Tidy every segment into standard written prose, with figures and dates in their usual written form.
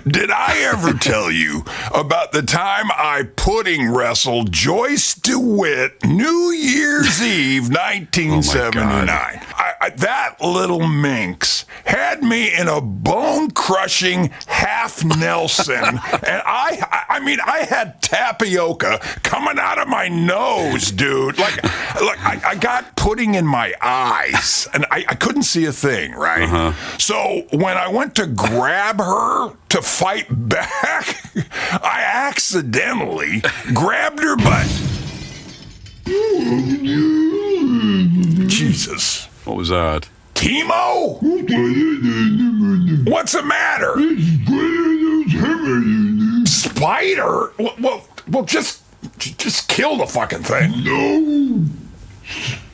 Did I ever tell you about the time I pudding wrestled Joyce DeWitt New Year's Eve 1979? That little minx had me in a bone-crushing half Nelson, and I had tapioca coming out of my nose, dude. Like I got pudding in my eyes, and I couldn't see a thing, right? Uh-huh. So when I went to grab her to fight back, I accidentally grabbed her butt. Jesus. What was that? Timo? What's the matter? Spider? Well, just kill the fucking thing. No.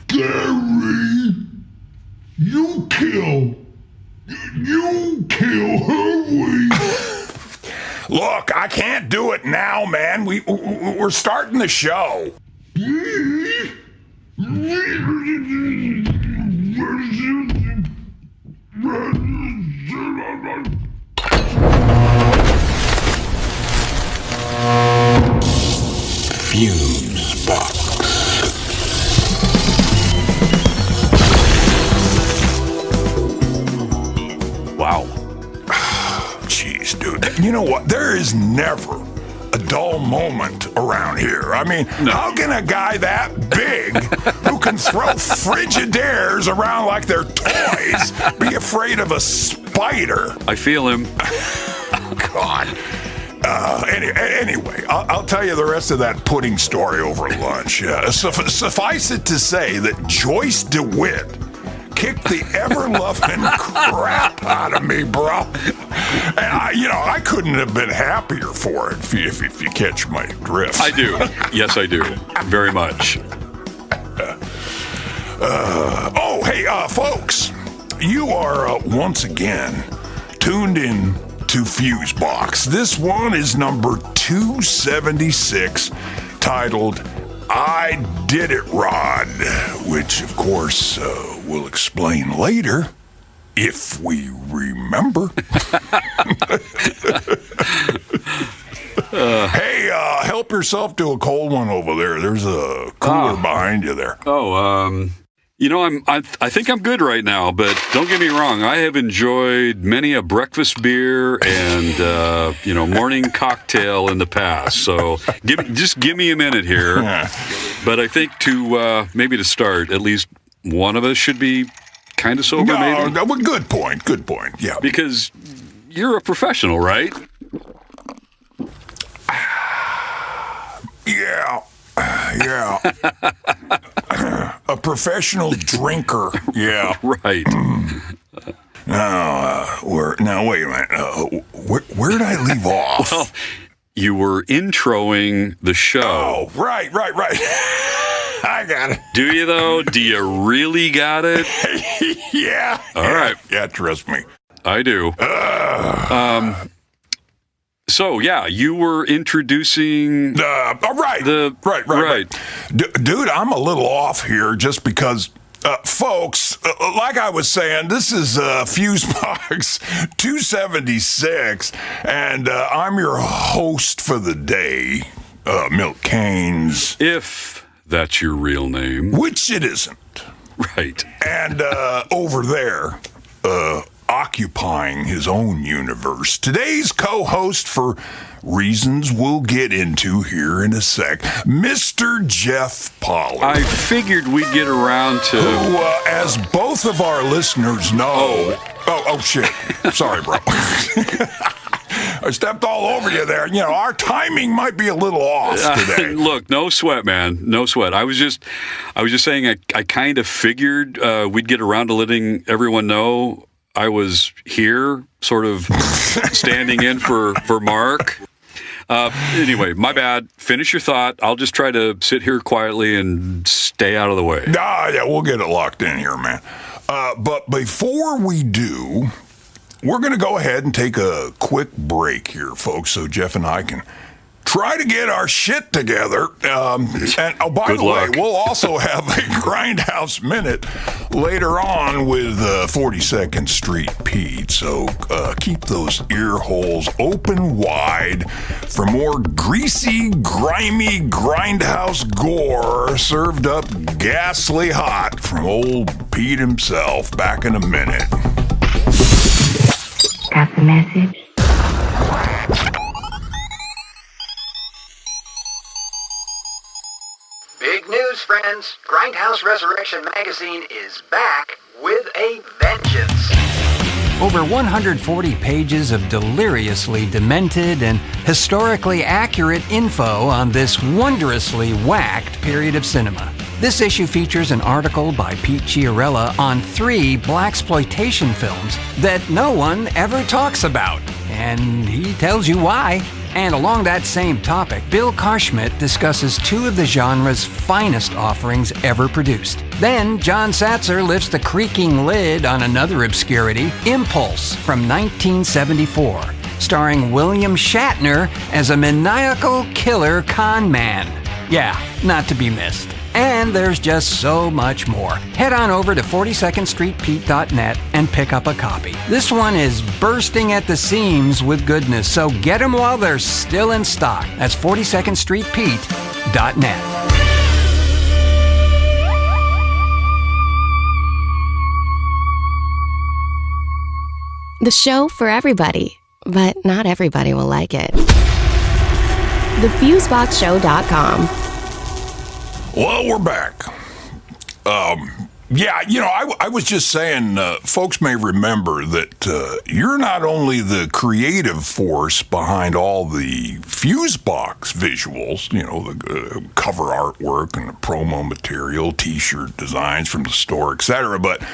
Scary. You kill Hurley. Look, I can't do it now, man. We're starting the show. Fusebox. Wow. Jeez, dude. You know what? There is never a dull moment around here. I mean, How can a guy that big who can throw Frigidaires around like they're toys be afraid of a spider? I feel him. God. Anyway, I'll tell you the rest of that pudding story over lunch. Suffice it to say that Joyce DeWitt kicked the ever-loving crap out of me, bro. And I couldn't have been happier for it if you catch my drift. I do. Yes, I do. Very much. Hey, folks, you are once again tuned in to Fusebox. This one is number 276, titled I Did It, Rod, which, of course, we'll explain later, if we remember. Hey, help yourself to a cold one over there. There's a cooler behind you there. I think I'm good right now, but don't get me wrong. I have enjoyed many a breakfast beer and, morning cocktail in the past. So give me a minute here. But I think maybe to start, at least one of us should be kind of sober, maybe? No, good point. Yeah. Because you're a professional, right? Yeah. A professional drinker. Yeah. Right. Now, wait a minute. Where did I leave off? Well, you were introing the show. Oh, right. I got it. Do you, though? Do you really got it? Yeah. All right. Yeah, trust me. I do. So, yeah, you were introducing... Right. Dude, I'm a little off here just because, folks, like I was saying, this is Fusebox 276, and I'm your host for the day, Milk Canes. If that's your real name. Which it isn't. Right. And over there, occupying his own universe, today's co-host, for reasons we'll get into here in a sec, Mr. Jeff Pollard. I figured we'd get around to... Who, as both of our listeners know... Oh, shit. Sorry, bro. I stepped all over you there. Our timing might be a little off today. Look, no sweat, man. No sweat. I was just saying I kind of figured we'd get around to letting everyone know I was here, sort of standing in for Mark. Anyway, my bad. Finish your thought. I'll just try to sit here quietly and stay out of the way. Yeah, we'll get it locked in here, man. But before we do, we're going to go ahead and take a quick break here, folks, so Jeff and I can try to get our shit together. And oh, by Good the way, luck. we'll also have a Grindhouse Minute later on with 42nd Street Pete. So keep those ear holes open wide for more greasy, grimy Grindhouse gore served up ghastly hot from old Pete himself. Back in a minute. Got the message? Big news, friends. Grindhouse Resurrection Magazine is back with a vengeance. Over 140 pages of deliriously demented and historically accurate info on this wondrously whacked period of cinema. This issue features an article by Pete Chiarella on 3 blaxploitation films that no one ever talks about. And he tells you why. And along that same topic, Bill Karschmidt discusses 2 of the genre's finest offerings ever produced. Then, John Satzer lifts the creaking lid on another obscurity, Impulse, from 1974, starring William Shatner as a maniacal killer con man. Yeah, not to be missed. And there's just so much more. Head on over to 42ndstreetpete.net and pick up a copy. This one is bursting at the seams with goodness, so get them while they're still in stock. That's 42ndstreetpete.net. The show for everybody, but not everybody will like it. TheFuseboxShow.com. Well, we're back. Yeah, I was just saying, folks may remember that you're not only the creative force behind all the Fusebox visuals, the cover artwork and the promo material, T-shirt designs from the store, etc., but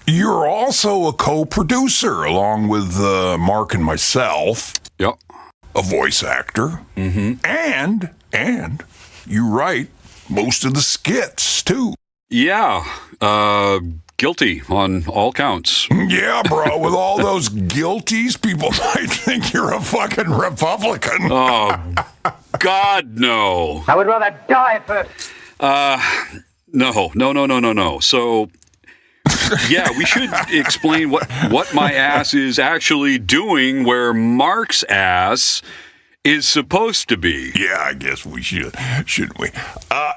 you're also a co-producer along with Mark and myself. Yep. A voice actor. Mm-hmm. And you write most of the skits, too. Yeah. Guilty on all counts. Yeah, bro. With all those guilties, people might think you're a fucking Republican. Oh, God, no. I would rather die first. No. So, yeah, we should explain what my ass is actually doing where Mark's ass is supposed to be. Yeah, I guess we should, shouldn't we?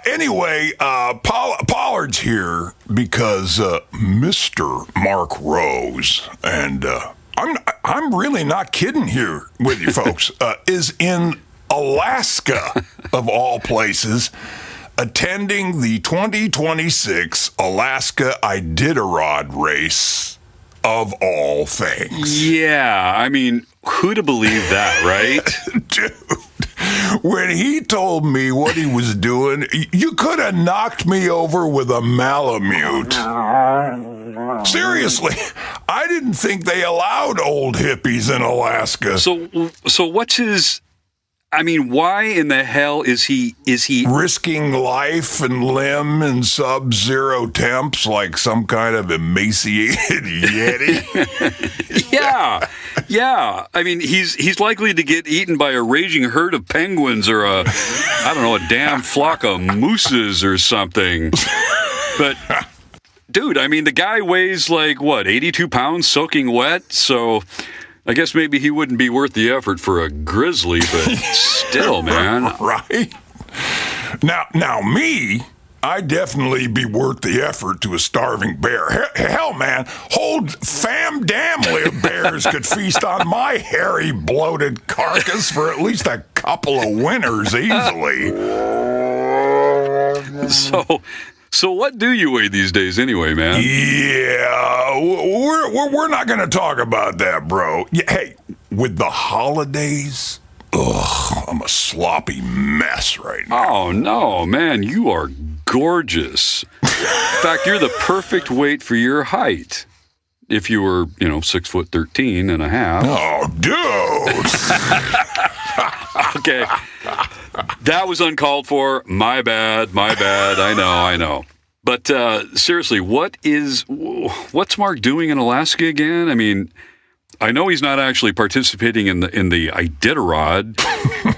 Anyway, Pollard's here because Mr. Mark Rose, and I'm really not kidding here with you folks, is in Alaska, of all places, attending the 2026 Alaska Iditarod race, of all things. Yeah, I mean, who'd have believed that, right? Dude, when he told me what he was doing, you could have knocked me over with a Malamute. Seriously, I didn't think they allowed old hippies in Alaska. So what's his... I mean, why in the hell is he risking life and limb in sub-zero temps like some kind of emaciated yeti? Yeah. I mean, he's likely to get eaten by a raging herd of penguins or a damn flock of mooses or something. But, dude, I mean, the guy weighs 82 pounds soaking wet, so I guess maybe he wouldn't be worth the effort for a grizzly, but still, man. Right? Now, me, I'd definitely be worth the effort to a starving bear. Hell, man, whole family of bears could feast on my hairy, bloated carcass for at least a couple of winters easily. So what do you weigh these days anyway, man? Yeah, we're not going to talk about that, bro. Yeah, hey, with the holidays, I'm a sloppy mess right now. Oh, no, man, you are gorgeous. In fact, you're the perfect weight for your height. If you were, 6'13" and a half. Oh, dude. Okay. That was uncalled for. My bad. I know. But seriously, what's Mark doing in Alaska again? I mean, I know he's not actually participating in the Iditarod,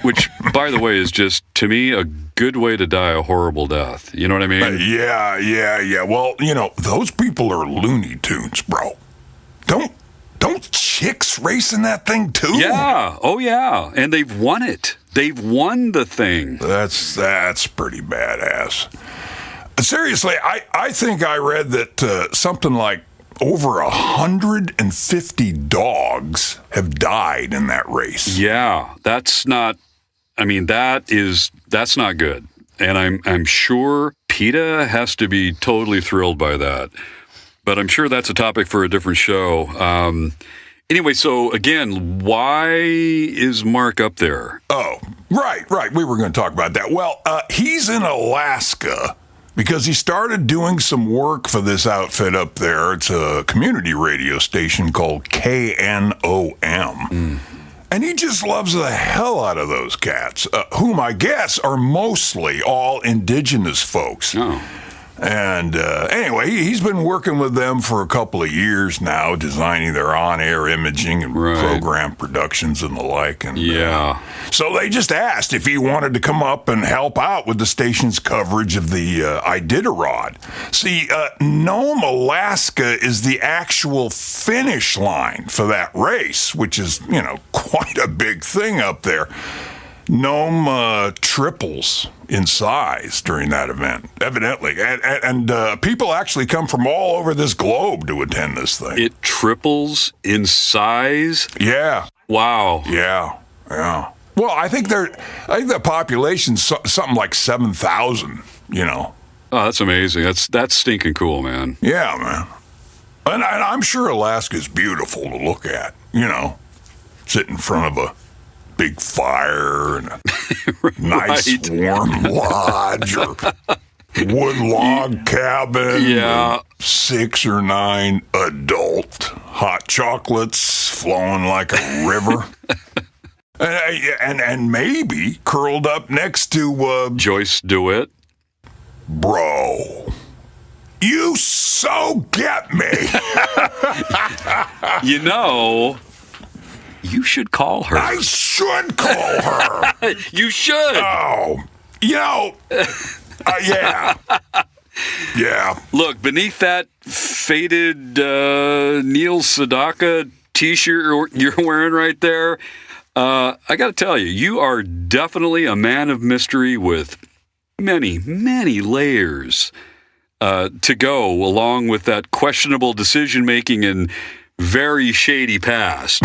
which, by the way, is just, to me, a good way to die a horrible death. You know what I mean? Yeah. Well, those people are Looney Tunes, bro. Don't chicks race in that thing too? Yeah. Oh, yeah. And they've won it. They've won the thing. That's pretty badass. Seriously, I think I read that something like over 150 dogs have died in that race. Yeah, that's not good. And I'm sure PETA has to be totally thrilled by that. But I'm sure that's a topic for a different show. Anyway, so again, why is Mark up there? Oh, right. We were going to talk about that. Well, he's in Alaska because he started doing some work for this outfit up there. It's a community radio station called KNOM. And he just loves the hell out of those cats, whom I guess are mostly all indigenous folks. Oh. And anyway, he's been working with them for a couple of years now, designing their on-air imaging and program productions and the like. And so they just asked if he wanted to come up and help out with the station's coverage of the Iditarod. See, Nome, Alaska is the actual finish line for that race, which is, quite a big thing up there. Nome triples in size during that event, evidently. And people actually come from all over this globe to attend this thing. It triples in size? Yeah. Wow. Yeah. Well, I think the population's something like 7,000, Oh, that's amazing. That's stinking cool, man. Yeah, man. And I'm sure Alaska's beautiful to look at, sit in front of a big fire and a nice warm lodge or wood log cabin. Yeah. 6 or 9 adult hot chocolates flowing like a river. and maybe curled up next to Joyce DeWitt. Bro. You so get me. You should call her. I should call her. You should. Oh, yeah. Yeah. Look, beneath that faded Neil Sedaka T-shirt you're wearing right there, I got to tell you, you are definitely a man of mystery with many, many layers to go along with that questionable decision-making and very shady past.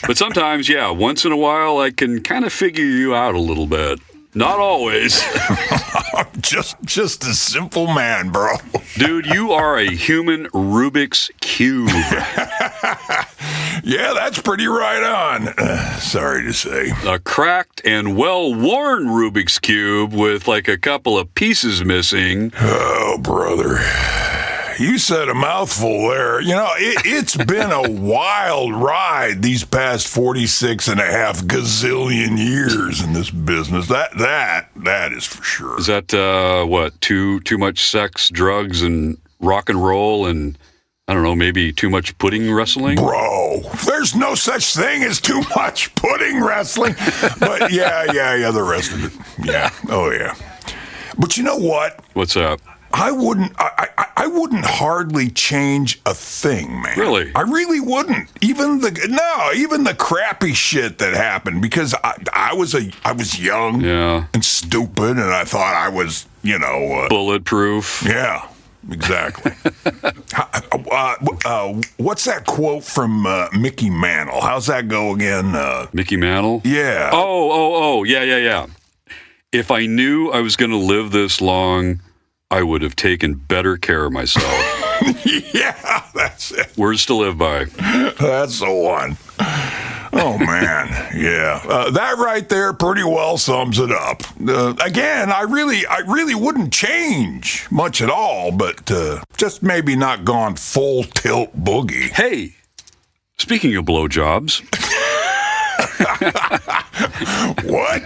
But sometimes, once in a while, I can kind of figure you out a little bit. Not always. I'm just a simple man, bro. Dude, you are a human Rubik's Cube. Yeah, that's pretty right on. Sorry to say. A cracked and well-worn Rubik's Cube with like a couple of pieces missing. Oh, brother. You said a mouthful there. It's been a wild ride these past 46 and a half gazillion years in this business. That is for sure. Is that, what, too much sex, drugs, and rock and roll, and, I don't know, maybe too much pudding wrestling? Bro, there's no such thing as too much pudding wrestling. But yeah, the rest of it. Yeah, oh yeah. But you know what? What's up? I wouldn't hardly change a thing, man. Really? I really wouldn't. Even the crappy shit that happened, because I was young and stupid, and I thought I was, bulletproof. Yeah, exactly. What's that quote from Mickey Mantle? How's that go again? Mickey Mantle? Yeah. Oh, yeah. If I knew I was going to live this long, I would have taken better care of myself. Yeah, that's it. Words to live by. That's the one. Oh, man. Yeah. That right there pretty well sums it up. Again, I really wouldn't change much at all, but just maybe not gone full tilt boogie. Hey, speaking of blowjobs. What?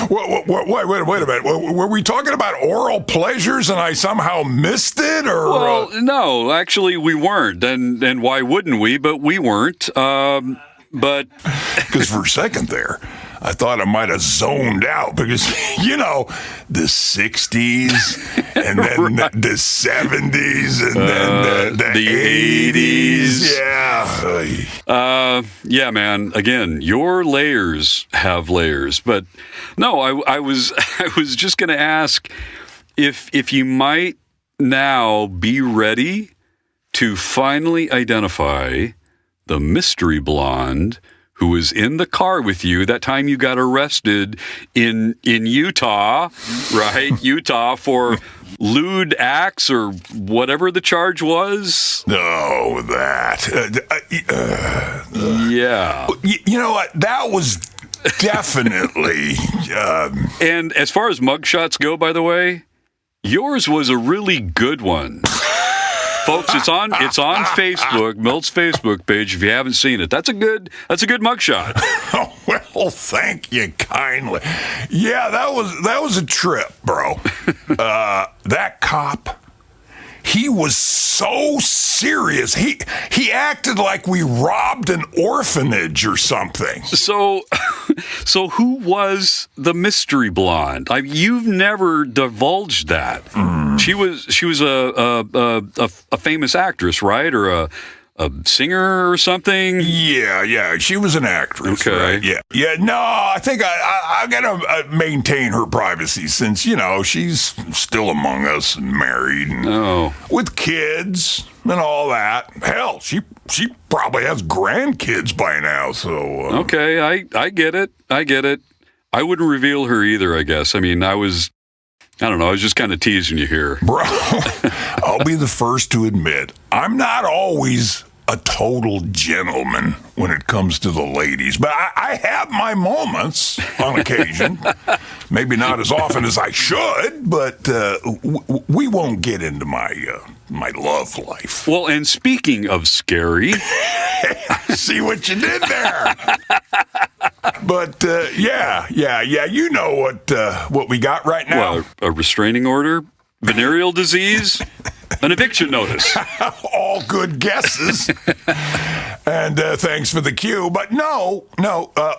Wait a minute. Were we talking about oral pleasures and I somehow missed it? Or Well, no, actually we weren't. And why wouldn't we? But we weren't. But because for a second there, I thought I might have zoned out because, the 60s and then the 70s and then the 80s. Yeah. Yeah, man. Again, your layers have layers. But no, I was just going to ask if you might now be ready to finally identify the mystery blonde who was in the car with you that time you got arrested in Utah, right? Utah for lewd acts or whatever the charge was. No, that. Yeah. You know what? That was definitely. And as far as mugshots go, by the way, yours was a really good one. Folks, it's on Facebook, Milt's Facebook page. If you haven't seen it, that's a good mugshot. Oh, well, thank you kindly. Yeah, that was a trip, bro. That cop, he was so serious. He acted like we robbed an orphanage or something. So who was the mystery blonde? You've never divulged that. She was a famous actress, right? Or a singer or something? Yeah. She was an actress. Okay. Right? Yeah. No, I think I gotta maintain her privacy since she's still among us and married and with kids and all that. Hell, she probably has grandkids by now. So okay, I get it. I wouldn't reveal her either. I guess. I mean, I was just kind of teasing you here. Bro, I'll be the first to admit, I'm not always a total gentleman when it comes to the ladies, but I have my moments on occasion. Maybe not as often as I should, but we won't get into my love life. Well, and speaking of scary... See what you did there. But, yeah, you know what we got right now. Well, a restraining order, venereal disease, an eviction notice. All good guesses. And thanks for the cue. But no,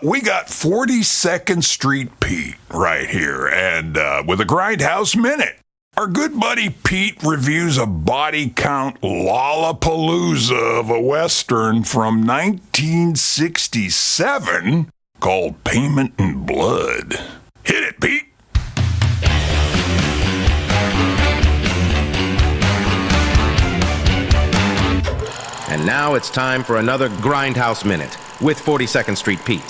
we got 42nd Street Pete right here. And with a Grindhouse Minute. Our good buddy Pete reviews a body count lollapalooza of a Western from 1967 called Payment in Blood. Hit it, Pete. And now it's time for another Grindhouse Minute with 42nd Street Pete.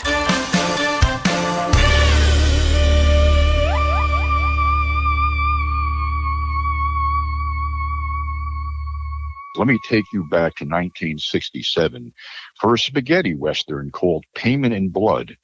Let me take you back to 1967 for a spaghetti western called Payment in Blood,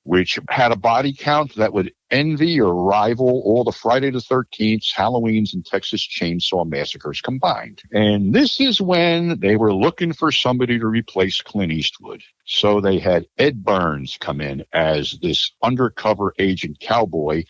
which had a body count that would envy or rival all the Friday the 13th, Halloweens, and Texas Chainsaw Massacres combined. And this is when they were looking for somebody to replace Clint Eastwood. So they had Ed Burns come in as this undercover agent cowboy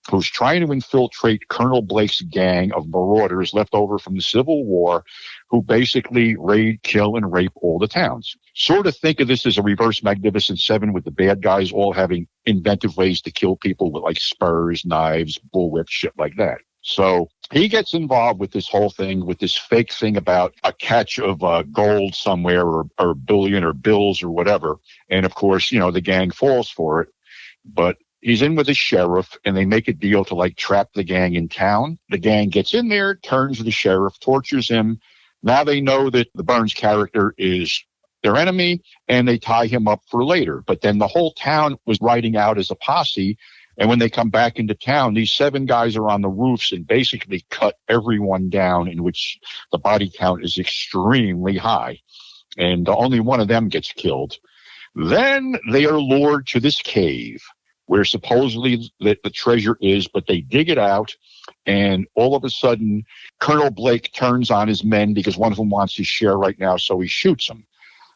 who's trying to infiltrate Colonel Blake's gang of marauders left over from the Civil War, who basically raid, kill, and rape all the towns. Sort of think of this as a reverse Magnificent Seven with the bad guys all having inventive ways to kill people with like spurs, knives, bullwhips, shit like that. So he gets involved with this whole thing, with this fake thing about a catch of gold somewhere or billion or bills or whatever. And of course, the gang falls for it. But he's in with the sheriff, and they make a deal to like trap the gang in town. The gang gets in there, turns to the sheriff, tortures him. Now they know that the Burns character is their enemy, and they tie him up for later. But then the whole town was riding out as a posse, and when they come back into town, these 7 guys are on the roofs and basically cut everyone down, in which the body count is extremely high, and only one of them gets killed. Then they are lured to this cave where supposedly the treasure is, but they dig it out, and all of a sudden, Colonel Blake turns on his men because one of them wants his share right now, so he shoots them.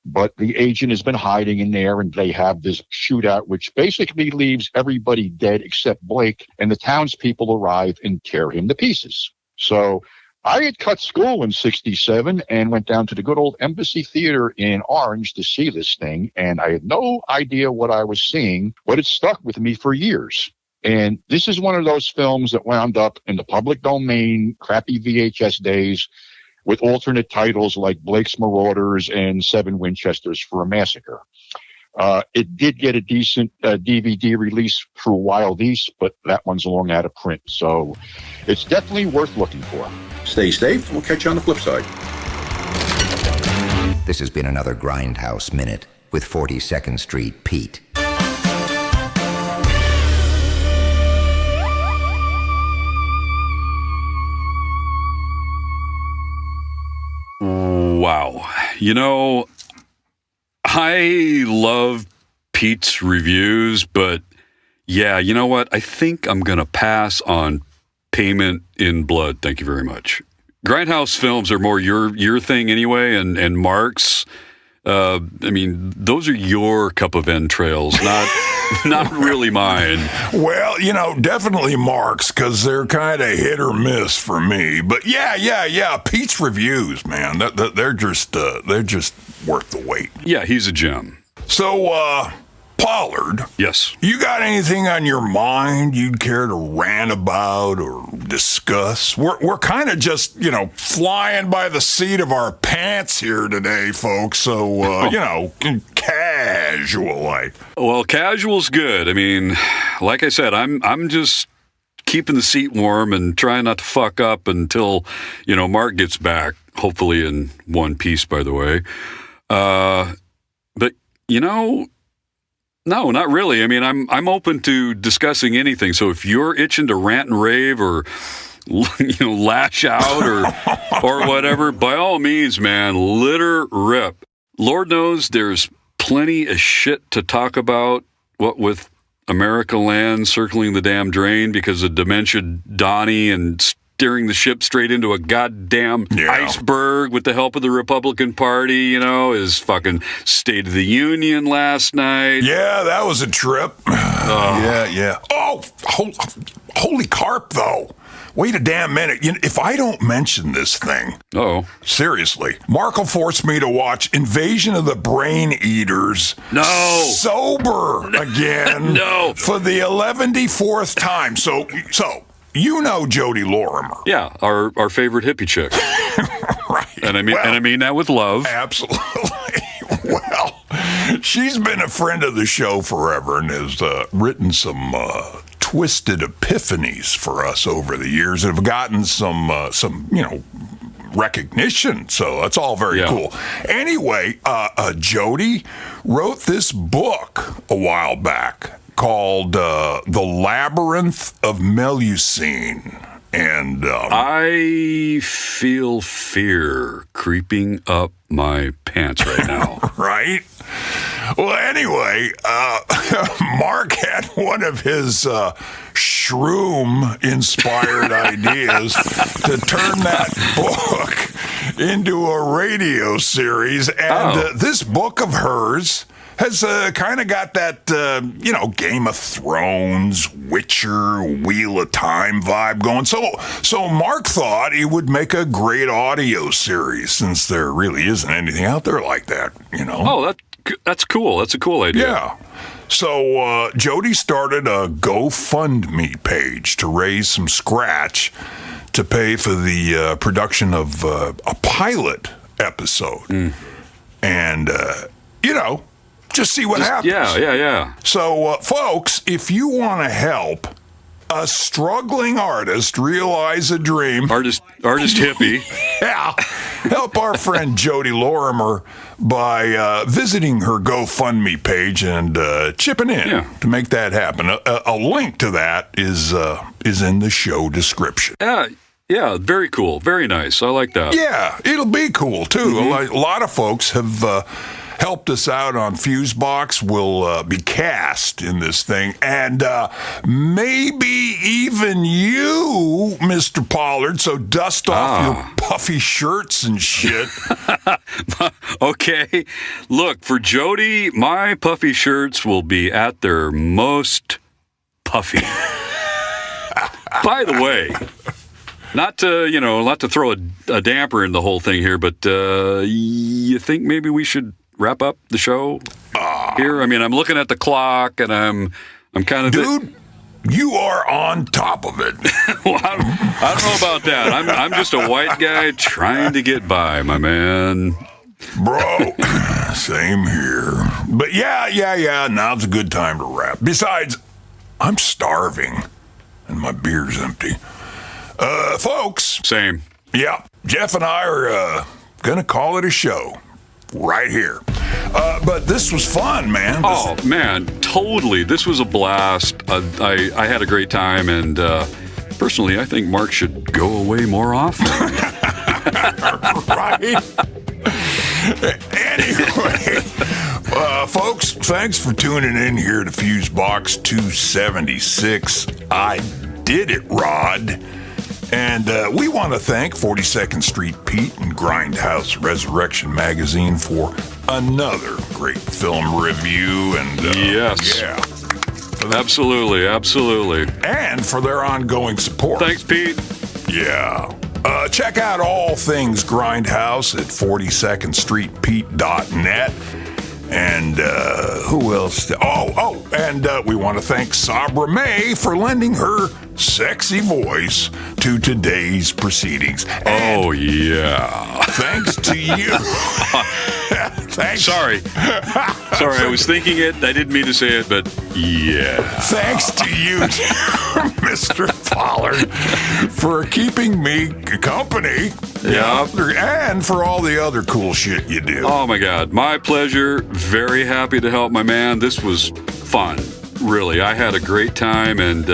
But the agent has been hiding in there, and they have this shootout, which basically leaves everybody dead except Blake, and the townspeople arrive and tear him to pieces. So I had cut school in 67 and went down to the good old Embassy Theater in Orange to see this thing, and I had no idea what I was seeing, but it stuck with me for years. And this is one of those films that wound up in the public domain, crappy VHS days, with alternate titles like Blake's Marauders and 7 Winchesters for a Massacre. It did get a decent DVD release through Wild East, but that one's long out of print. So it's definitely worth looking for. Stay safe, and we'll catch you on the flip side. This has been another Grindhouse Minute with 42nd Street Pete. Wow. You know, I love Pete's reviews, but yeah, you know what? I think I'm going to pass on Payment in Blood. Thank you very much. Grindhouse films are more your thing anyway, and Mark's, I mean, those are your cup of entrails, not really mine. Well, you know, definitely Mark's, because they're kind of hit or miss for me. But yeah. Pete's reviews, man, they're just worth the wait. Yeah, he's a gem. So, Pollard. Yes. You got anything on your mind you'd care to rant about or discuss? We're kind of just, you know, flying by the seat of our pants here today, folks. So, you know, casual like. Well, casual's good. I mean, like I said, I'm just keeping the seat warm and trying not to fuck up until, you know, Mark gets back, hopefully in one piece, by the way. But, you know, no, not really. I mean, I'm open to discussing anything. So if you're itching to rant and rave or, you know, lash out or whatever, by all means, man, let her rip. Lord knows there's plenty of shit to talk about, what with America Land circling the damn drain because of dementia Donnie and steering the ship straight into a goddamn iceberg with the help of the Republican Party, you know, his fucking State of the Union last night. Yeah, that was a trip. Yeah. Oh, holy carp, though. Wait a damn minute. You know, if I don't mention this thing, seriously, Mark will force me to watch Invasion of the Brain Eaters. No. Sober again. No. For the 114th time. So. You know Jodi Lorimer. Yeah, our favorite hippie chick. Right. And I mean that with love. Absolutely. Well, she's been a friend of the show forever and has written some twisted epiphanies for us over the years and have gotten some you know, recognition. So that's all very cool. Anyway, Jodi wrote this book a while back called The Labyrinth of Melusine. And I feel fear creeping up my pants right now. Right? Well, anyway, Mark had one of his shroom-inspired ideas to turn that book into a radio series. And this book of hers has kind of got that, you know, Game of Thrones, Witcher, Wheel of Time vibe going. So Mark thought he would make a great audio series since there really isn't anything out there like that, you know. Oh, that's cool. That's a cool idea. Yeah. So Jodi started a GoFundMe page to raise some scratch to pay for the production of a pilot episode. And, you know, just see what happens. Yeah. So, folks, if you want to help a struggling artist realize a dream... Artist hippie. Yeah. Help our friend Jodi Lorimer by visiting her GoFundMe page and chipping in to make that happen. A link to that is in the show description. Yeah, very cool. Very nice. I like that. Yeah, it'll be cool, too. A lot of folks have helped us out on Fusebox will be cast in this thing. And maybe even you, Mr. Pollard, so dust off your puffy shirts and shit. Okay. Look, for Jodi, my puffy shirts will be at their most puffy. By the way, not to throw a damper in the whole thing here, but you think maybe we should wrap up the show here? I mean, I'm looking at the clock, and I'm kind of... Dude, you are on top of it. Well, I don't know about that. I'm just a white guy trying to get by, my man. Bro, same here. But yeah, now's a good time to wrap. Besides, I'm starving, and my beer's empty. Folks. Same. Yeah, Jeff and I are gonna call it a show right here. But this was fun, man. Man, totally. This was a blast. I had a great time, and personally, I think Mark should go away more often. Right? Anyway, folks, thanks for tuning in here to Fusebox 276. I did it, Rod. And we want to thank 42nd Street Pete and Grindhouse Resurrection Magazine for another great film review. And yes. Yeah. Absolutely. And for their ongoing support. Thanks, Pete. Yeah. Check out all things Grindhouse at 42ndstreetpete.net. And who else? And we want to thank Sabra May for lending her sexy voice to today's proceedings. And yeah. Thanks to you. Thanks. Sorry, I was thinking it. I didn't mean to say it, but yeah. Thanks to you, Mr. Pollard, for keeping me company. Yeah. And for all the other cool shit you do. Oh, my God. My pleasure. Very happy to help my man. This was fun. Really. I had a great time. And,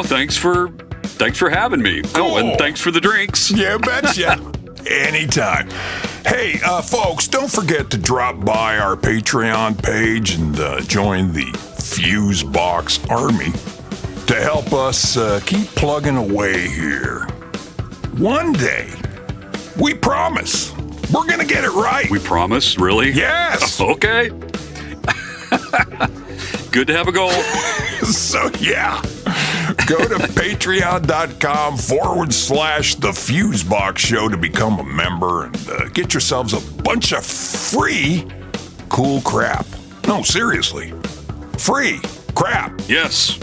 thanks for having me. Cool. Oh, and thanks for the drinks. Yeah, betcha. Anytime. Hey, folks, don't forget to drop by our Patreon page and join the Fusebox Army to help us keep plugging away here. One day, we promise, we're going to get it right. We promise? Really? Yes. Okay. Good to have a goal. So, yeah. Go to patreon.com/the Fusebox Show to become a member and get yourselves a bunch of free cool crap. No, seriously. Free crap. Yes.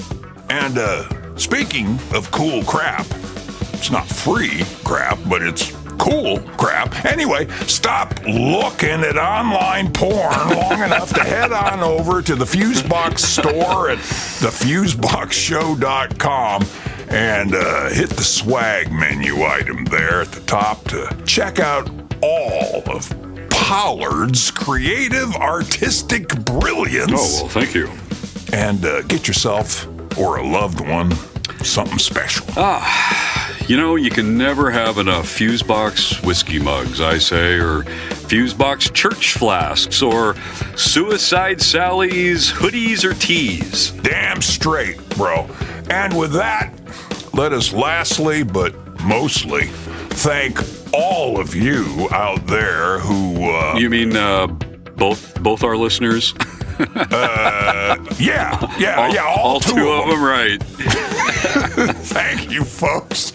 And speaking of cool crap, it's not free crap, but it's cool crap. Anyway, stop looking at online porn long enough to head on over to the Fusebox Store at thefuseboxshow.com and hit the swag menu item there at the top to check out all of Pollard's creative artistic brilliance. Oh, well, thank you. And get yourself or a loved one something special. You can never have enough Fusebox whiskey mugs, I say, or Fusebox church flasks, or Suicide Sally's hoodies or tees. Damn straight, bro. And with that, let us lastly, but mostly, thank all of you out there who... You mean both our listeners? All two of them, right. Thank you, folks,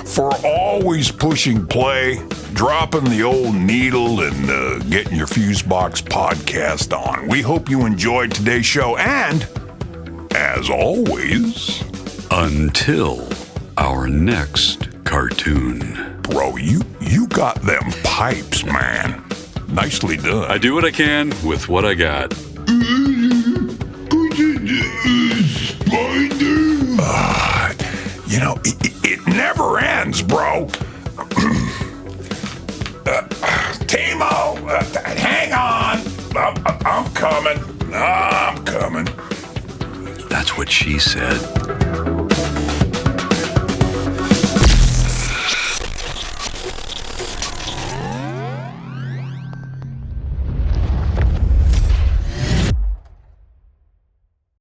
for always pushing play, dropping the old needle, and getting your Fusebox podcast on. We hope you enjoyed today's show, and, as always... Until our next cartoon. Bro, you got them pipes, man. Nicely done. I do what I can with what I got. It never ends, bro. Timo, hang on. I'm coming. That's what she said.